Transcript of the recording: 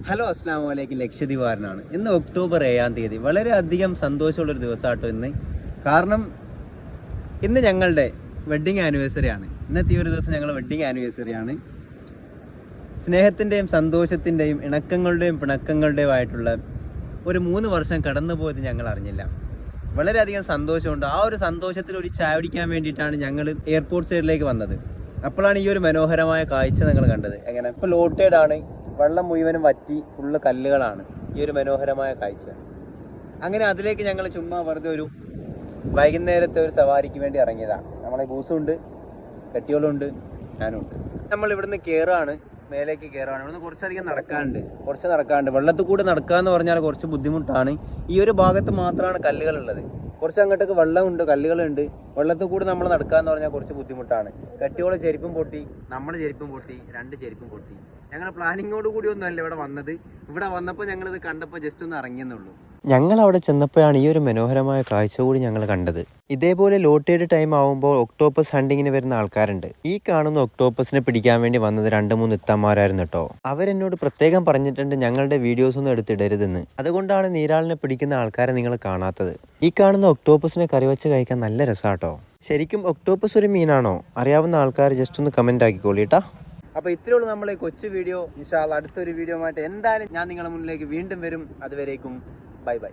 Hello അസ്സാം വലൈക്കും. ലക്ഷദ്വീപാരനാണ്. ഇന്ന് ഒക്ടോബർ 7-ാം തീയതി. വളരെയധികം സന്തോഷമുള്ളൊരു ദിവസമാട്ടോ ഇന്ന്. കാരണം ഇന്ന് ഞങ്ങളുടെ വെഡ്ഡിങ് ആനിവേഴ്സറി ആണ്. ഇന്നത്തെ ഈ ഒരു ദിവസം ഞങ്ങളുടെ വെഡ്ഡിങ് ആനിവേഴ്സറി ആണ്. സ്നേഹത്തിൻ്റെയും സന്തോഷത്തിൻ്റെയും ഇണക്കങ്ങളുടെയും പിണക്കങ്ങളുടെയും ആയിട്ടുള്ള ഒരു 3 വർഷം കടന്നു പോയത് ഞങ്ങൾ അറിഞ്ഞില്ല. വളരെയധികം സന്തോഷമുണ്ട്. ആ ഒരു സന്തോഷത്തിൽ ഒരു ചായ കുടിക്കാൻ വേണ്ടിയിട്ടാണ് ഞങ്ങൾ എയർപോർട്ട് സൈഡിലേക്ക് വന്നത്. അപ്പോഴാണ് ഈ ഒരു മനോഹരമായ കാഴ്ച നിങ്ങൾ കണ്ടത്. എങ്ങനെ ഇപ്പോൾ ലോട്ടേഡാണ്, വെള്ളം മുഴുവനും വറ്റി, ഫുള്ള് കല്ലുകളാണ്. ഈ ഒരു മനോഹരമായ കാഴ്ച. അങ്ങനെ അതിലേക്ക് ഞങ്ങൾ ചുമ്മാ വെറുതെ ഒരു വൈകുന്നേരത്തെ ഒരു സവാരിക്ക് വേണ്ടി ഇറങ്ങിയതാണ്. നമ്മളെ ബൂസുണ്ട്, കെട്ടിയോളുണ്ട്, ഞാനുണ്ട്. നമ്മൾ ഇവിടുന്ന് കയറാണ്, മേലേക്ക് കയറാണ്. ഇവിടുന്ന് കുറച്ചധികം നടക്കാനുണ്ട്. വെള്ളത്തിൽ കൂടെ നടക്കുക എന്ന് പറഞ്ഞാൽ കുറച്ച് ബുദ്ധിമുട്ടാണ്. ഈ ഒരു ഭാഗത്ത് മാത്രമാണ് കല്ലുകളുള്ളത്. കുറച്ച് അങ്ങോട്ടേക്ക് വെള്ളമുണ്ട്, കല്ലുകളുണ്ട്. വെള്ളത്തിൽ കൂടെ നമ്മൾ നടക്കുക എന്ന് പറഞ്ഞാൽ കുറച്ച് ബുദ്ധിമുട്ടാണ്. കെട്ടിയോളം ചെരുപ്പും പൊട്ടി, നമ്മുടെ ചെരുപ്പും പൊട്ടി, 2 ചെരുപ്പും പൊട്ടി. ഞങ്ങൾ പ്ലാനിങ്ങോട് കൂടി ഒന്നുമല്ല ഇവിടെ വന്നത്. ഇവിടെ വന്നപ്പോൾ ഞങ്ങളിത് കണ്ടപ്പോൾ ജസ്റ്റ് ഒന്ന് ഇറങ്ങിയെന്നുള്ളൂ. ഞങ്ങൾ അവിടെ ചെന്നപ്പോഴാണ് ഈ ഒരു മനോഹരമായ കാഴ്ച കൂടി ഞങ്ങൾ കണ്ടത്. ഇതേപോലെ ലോട്ടേഡ് ടൈം ആവുമ്പോൾ ഒക്ടോപ്പസ് ഹണ്ടിങ്ങിന് വരുന്ന ആൾക്കാരുണ്ട്. ഈ കാണുന്ന ഒക്ടോപ്പസിനെ പിടിക്കാൻ വേണ്ടി വന്നത് 2-3 ഇത്താമാരായിരുന്നു കേട്ടോ. അവരെന്നോട് പ്രത്യേകം പറഞ്ഞിട്ടുണ്ട് ഞങ്ങളുടെ വീഡിയോസ് ഒന്നും എടുത്തിടരുതെന്ന്. അതുകൊണ്ടാണ് നീരാളിനെ പിടിക്കുന്ന ആൾക്കാരെ നിങ്ങൾ കാണാത്തത്. ഈ കാണുന്ന ഒക്ടോപ്പസിനെ കറിവെച്ച് കഴിക്കാൻ നല്ല രസമാട്ടോ. ശരിക്കും ഒക്ടോപ്പസ് ഒരു മീനാണോ? അറിയാവുന്ന ആൾക്കാർ ജസ്റ്റ് ഒന്ന് കമന്റ് ആക്കിക്കോളിട്ടാ. അപ്പോൾ ഇത്രയുള്ളൂ നമ്മളെ കൊച്ചു വീഡിയോ. ഇൻഷാ അല്ലാഹ് അടുത്തൊരു വീഡിയോ ആയിട്ട് എന്തായാലും ഞാൻ നിങ്ങളുടെ മുന്നിലേക്ക് വീണ്ടും വരും. അതുവരേക്കും ബൈ ബൈ.